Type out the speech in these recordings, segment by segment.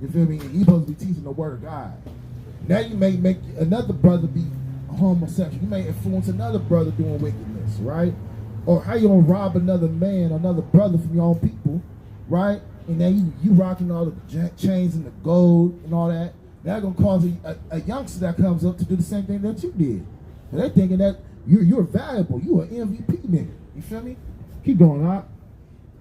You feel me? And you supposed to be teaching the word of God. Now you may make another brother be homosexual. You may influence another brother doing wickedness, right? Or how you gonna rob another man, another brother from your own people, right? And then you rocking all the chains and the gold and all that. That's gonna cause a youngster that comes up to do the same thing that you did. And they thinking that you're valuable. You an MVP nigga. You feel me? Keep going, huh?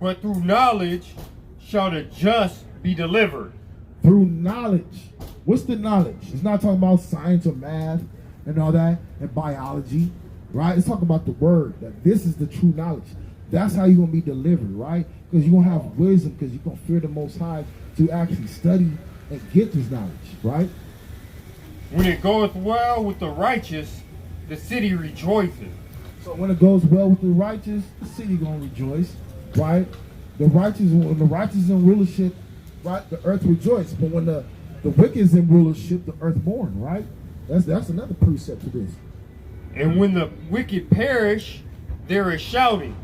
But through knowledge shall the just be delivered. Through knowledge. What's the knowledge? It's not talking about science or math and all that and biology, right? It's talking about the word. That this is the true knowledge. That's how you're gonna be delivered, right? Because you're gonna have wisdom, because you're gonna fear the Most High to actually study and get this knowledge, right? When it goeth well with the righteous, the city rejoiceth. So when it goes well with the righteous, the city gonna rejoice, right? The righteous, when the righteous in rulership, right, the earth rejoices. But when the wicked is in rulership, the earth mourn, right? That's another precept to this. And when the wicked perish, there is shouting.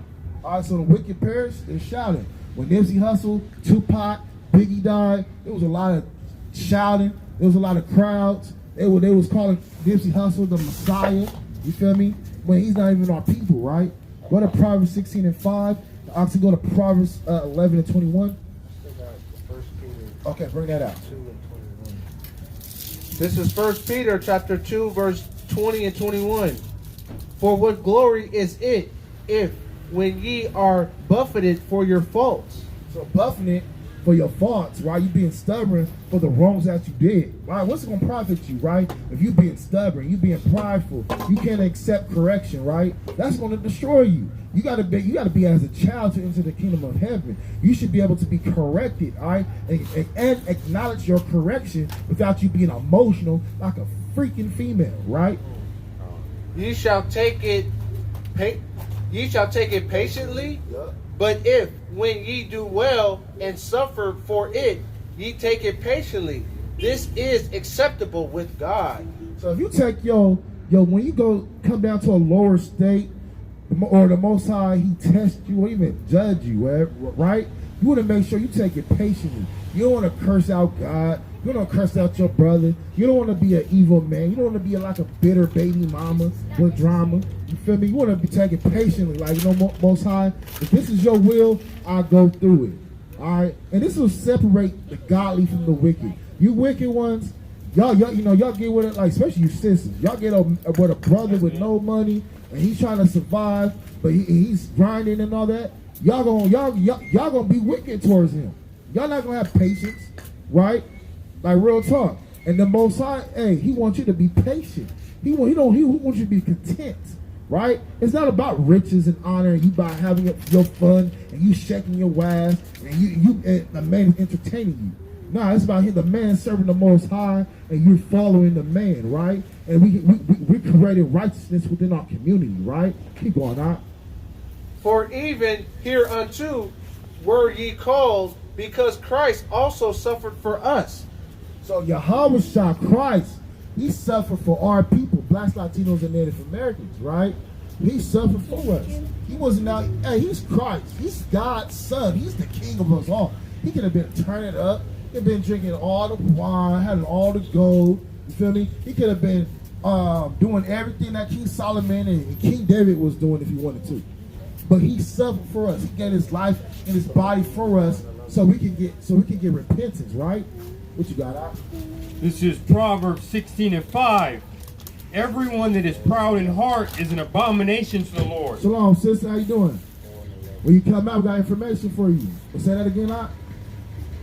All right, so the wicked perish, they're shouting. When Nipsey Hussle, Tupac, Biggie died, there was a lot of shouting. There was a lot of crowds. They was calling Nipsey Hussle the Messiah. You feel me? When he's not even our people, right? Go to Proverbs 16 and 5. Actually, go to Proverbs 11 and 21. Okay, bring that out. This is 1 Peter chapter 2, verse 20 and 21. For what glory is it if when ye are buffeted for your faults? So buffeted for your faults, right? You being stubborn for the wrongs that you did, right? What's it gonna profit you, right? If you being stubborn, you being prideful, you can't accept correction, right? That's gonna destroy you. You gotta be as a child to enter the kingdom of heaven. You should be able to be corrected, all right, and acknowledge your correction without you being emotional like a freaking female, right? Ye shall take it patiently. Yep. But if, when ye do well and suffer for it, ye take it patiently, this is acceptable with God. So if you take when you come down to a lower state, or the Most High, He tests you or even judge you, right? You want to make sure you take it patiently. You don't want to curse out God. You don't want to curse out your brother. You don't want to be an evil man. You don't want to be like a bitter baby mama with drama. You feel me? You want to be taken patiently, like, Most High, if this is your will, I'll go through it. All right? And this will separate the godly from the wicked. You wicked ones, y'all get with it, like, especially you sisters. Y'all get with a brother with no money, and he's trying to survive, but he's grinding and all that. Y'all gonna be wicked towards him. Y'all not gonna have patience, right? Like, real talk. And the Most High, hey, He wants you to be patient. He wants you to be content, right? It's not about riches and honor and you by having your fun and you shaking your ass and the man entertaining you. No, it's about the man serving the Most High and you're following the man, right? And we created righteousness within our community, right? Keep going on. For even hereunto were ye called, because Christ also suffered for us. So Yahweh Christ, He suffered for our people, blacks, Latinos, and Native Americans, right? He suffered for us. He wasn't out. Hey, He's Christ. He's God's son. He's the King of us all. He could have been turning up. He could have been drinking all the wine, having all the gold. You feel me? He could have been doing everything that King Solomon and King David was doing if he wanted to. But He suffered for us. He gave His life and His body for us, so we can get repentance, right? What you got out? This is Proverbs 16 and 5. Everyone that is proud in heart is an abomination to the Lord. Shalom, sister. How you doing? When you come out, we got information for you. Say that again, out.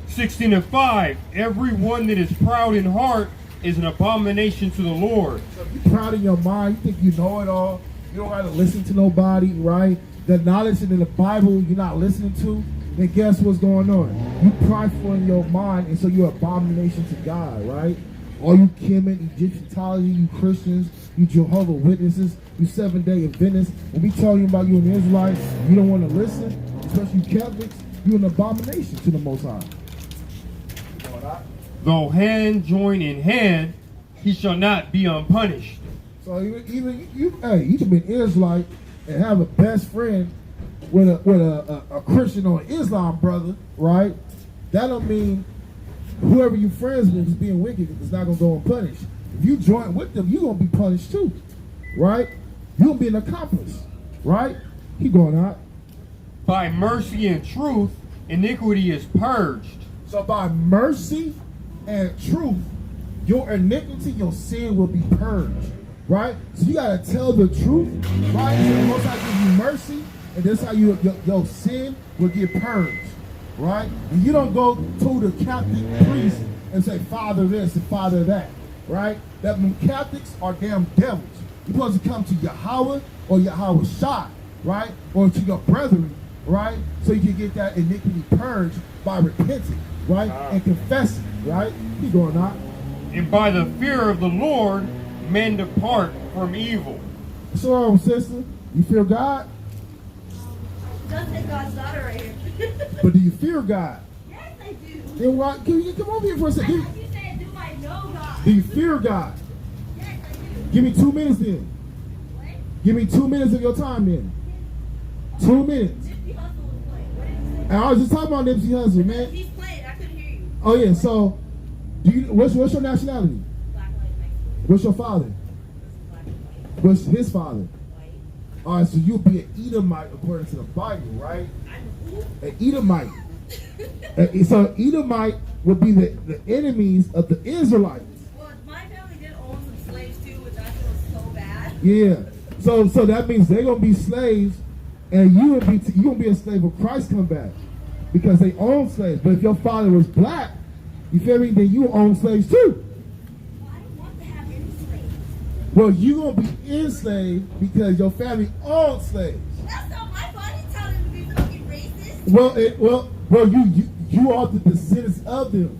16 and 5. Everyone that is proud in heart is an abomination to the Lord. So if you're proud in your mind, you think you know it all. You don't got to listen to nobody, right? The knowledge in the Bible you're not listening to, then guess what's going on? You prideful in your mind, and so you're an abomination to God, right? All you Kemet, Egyptology, you Christians, you Jehovah Witnesses, you Seventh-day Adventists, when we tell you about you an Israelite, you don't want to listen, especially you Catholics, you're an abomination to the Most High. Though hand join in hand, he shall not be unpunished. So even you can be an Israelite and have a best friend with a Christian or Islam brother, right? That don't mean whoever you friends with is being wicked is not going to go unpunished. If you join with them, you're going to be punished too, right? You're going to be an accomplice, right? Keep going out. By mercy and truth, iniquity is purged. So by mercy and truth, your iniquity, your sin will be purged, right? So you got to tell the truth, right? So the Most High gives you mercy, and that's how your sin will get purged, right? And you don't go to the Catholic priest and say, Father this and Father that, right? That when Catholics are damn devils. You're supposed to come to Yahweh or Yahweh Shah, right? Or to your brethren, right? So you can get that iniquity purged by repenting, right? And confessing, right? Keep going on. And by the fear of the Lord, men depart from evil. So, sister, you fear God? Just say God's daughter right here. But do you fear God? Yes, I do. Then why? Can you come over here for a second? I thought you said, do I know God? Do you fear God? Yes, I do. Give me 2 minutes then. What? Give me 2 minutes of your time then. 2 minutes. Nipsey Hussle was playing. What did he say? And I was just talking about Nipsey Hussle, man. He's playing. I couldn't hear you. Oh yeah. So, do you? What's your nationality? Black, white, Mexican. What's your father? Black, white, What's his father? white. All right. So you'll be an Edomite according to the Bible, right? I'm who? An Edomite. So Edomite would be the enemies of the Israelites. Well, my family did own some slaves too, which I feel so bad. Yeah. So that means they're gonna be slaves, and you gonna be a slave when Christ come back, because they own slaves. But if your father was black, you feel me? Then you own slaves too. Well, I don't want to have any slaves. Well, you gonna be enslaved because your family owns slaves. That's not my fault. I didn't tell them to be fucking racist. Well, you are the descendants of them.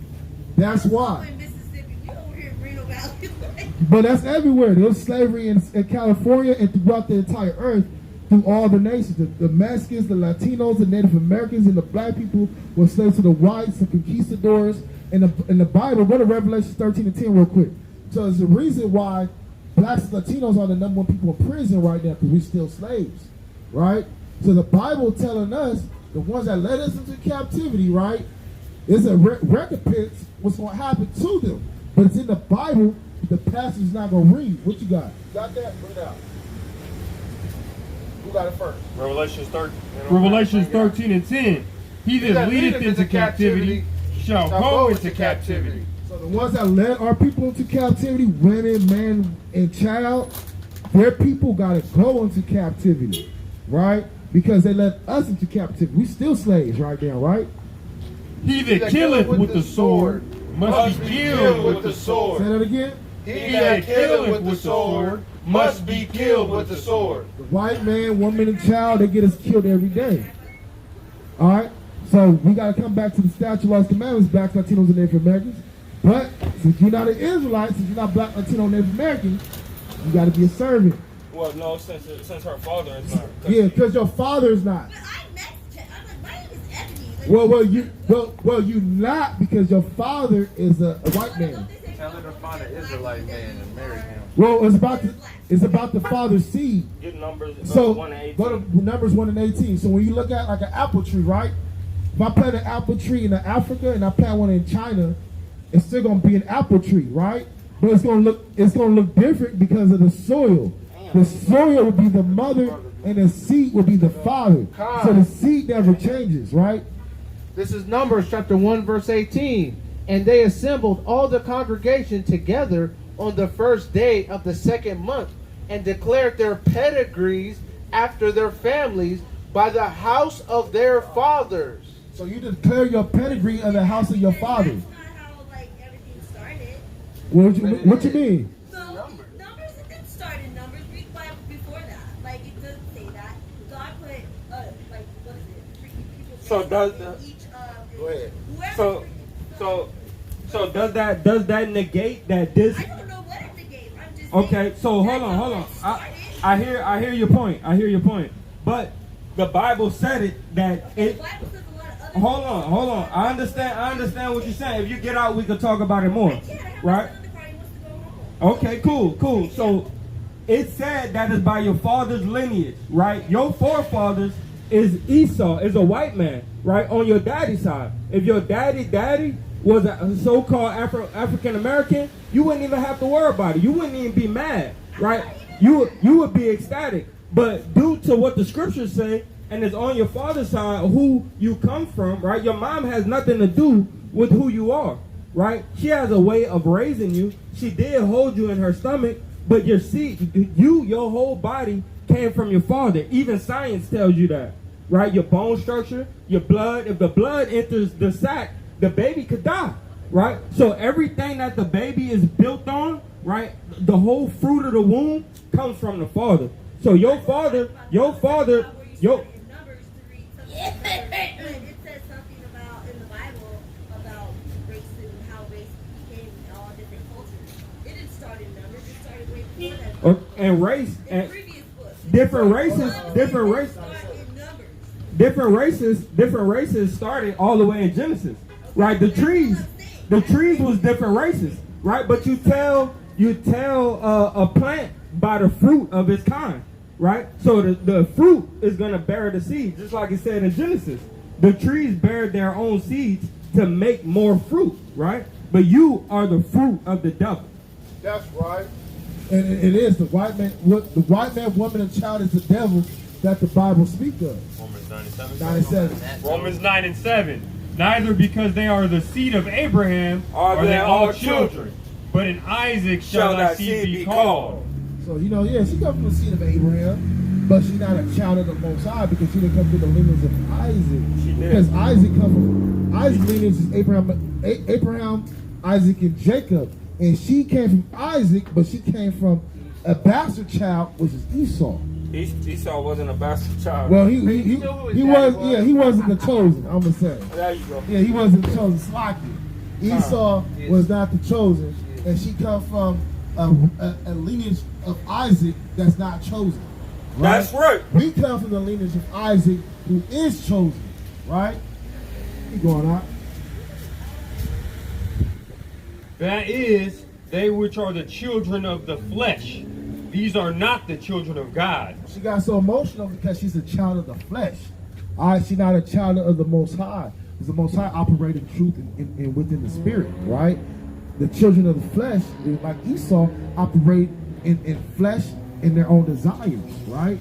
That's why. In Mississippi, we over here in Reno Valley. But that's everywhere. There's slavery in California and throughout the entire earth, through all the nations. The Mexicans, the Latinos, the Native Americans, and the black people were slaves to the whites, the conquistadors. In the Bible, go to Revelation 13 and 10 real quick. So there's a reason why blacks and Latinos are the #1 people in prison right now, because we're still slaves, right? So the Bible telling us, the ones that led us into captivity, right, is a recompense what's going to happen to them. But it's in the Bible, the pastor's not going to read. What you got? Got that? Bring it out. Who got it first? Revelations 13 and 10. He that leadeth into captivity shall go into captivity. So the ones that led our people into captivity, women, men, and child, their people got to go into captivity, right? Because they led us into captivity. We still slaves right now, right? He that killeth with the sword must be killed with the sword. Say that again. He that killeth with the sword must be killed with the sword. The white man, woman, and child, they get us killed every day. All right? So we got to come back to the statute, laws, commandments, black, Latinos, and Native Americans. But since you're not an Israelite, since you're not black, Latino, Native American, you got to be a servant. Well, no, since her father is not. Yeah, because your father is not. But I'm Mexican. I'm like, my name is Ebony. Like, Well, you not, because your father is a white man. Tell her to find an Israelite man and marry him. Well, it's about the father's seed. Get numbers. So 1 and 18. go to Numbers 1 and 18. So when you look at like an apple tree, right? If I plant an apple tree in Africa and I plant one in China, it's still gonna be an apple tree, right? But it's gonna look different because of the soil. The soil will be the mother and the seed will be the father. So the seed never changes, right? This is Numbers chapter 1 verse 18. And they assembled all the congregation together on the first day of the second month, and declared their pedigrees after their families by the house of their fathers. So you declare your pedigree of the house of your father. That's not how like everything started. What you mean? So numbers it didn't start in Numbers. Read the Bible before that. Like it doesn't say that. God put like what is it? Freaking people. So does in each Go ahead. whoever. So does that negate that this? I don't know what it negates. I'm just Okay, saying, so that's hold how on. it started. I hear your point. I hear your point. But the Bible said it that The it. Bible says a lot of other Hold on. I understand what you're saying. If you get out, we can talk about it more, things. I have right? my son in the car. He wants to go home. Okay, cool. So it said that is by your father's lineage, right? Your forefathers is Esau, is a white man, right? On your daddy's side. If your daddy was a so-called African American, you wouldn't even have to worry about it. You wouldn't even be mad, right? You would be ecstatic. But due to what the scriptures say, and it's on your father's side, who you come from, right? Your mom has nothing to do with who you are, right? She has a way of raising you. She did hold you in her stomach, but your seed, your whole body came from your father. Even science tells you that, right? Your bone structure, your blood. If the blood enters the sac, the baby could die, right? So everything that the baby is built on, right? The whole fruit of the womb comes from the father. So your father, In Numbers 3, it says something about in the Bible about race and how race became in all different cultures. It didn't start in Numbers. It started way before that. and race, In and previous books. different races, Bible different didn't races. start in Numbers. Different races started all the way in Genesis, right? The trees was different races, right? But you tell a plant by the fruit of its kind, right? So the fruit is gonna bear the seed, just like it said in Genesis. The trees bear their own seeds to make more fruit, right? But you are the fruit of the devil. That's right. And it is the white man, woman, and child is the devil that the Bible speaks of. Romans 9:7. 9:7. Romans 9:7. Neither because they are the seed of Abraham are they all children, but in Isaac shall thy seed be called. So she comes from the seed of Abraham, but she's not a child of the Most High because she didn't come through the lineage of Isaac. She did. Because Isaac's lineage is Abraham, Isaac, and Jacob, and she came from Isaac, but she came from a bastard child, which is Esau. Esau wasn't a bastard child. Well, he knew who his daddy was. he wasn't the chosen. I'm gonna say. There you go. Yeah, he wasn't the chosen. Slocky. Esau was not the chosen, and she come from a lineage of Isaac that's not chosen. Right? That's right. We come from the lineage of Isaac, who is chosen. Right? Keep going on. That is, they which are the children of the flesh. These are not the children of God. She got so emotional because she's a child of the flesh. All right, she's not a child of the Most High. Because the Most High operate in truth and within the spirit, right? The children of the flesh, like Esau, operate in flesh in their own desires, right?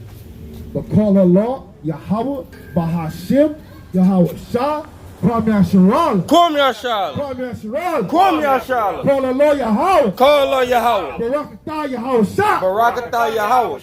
But call Allah, Yahweh, Bahashim, Yahweh Shah, Kwam YASHARAHLA. Come Yashala. Kwam YASHARAHLA. Come Yashala. Call Allah, Yahweh. Call Yahweh. Barakatah, Yahweh Shah. Barakatah Yahweh.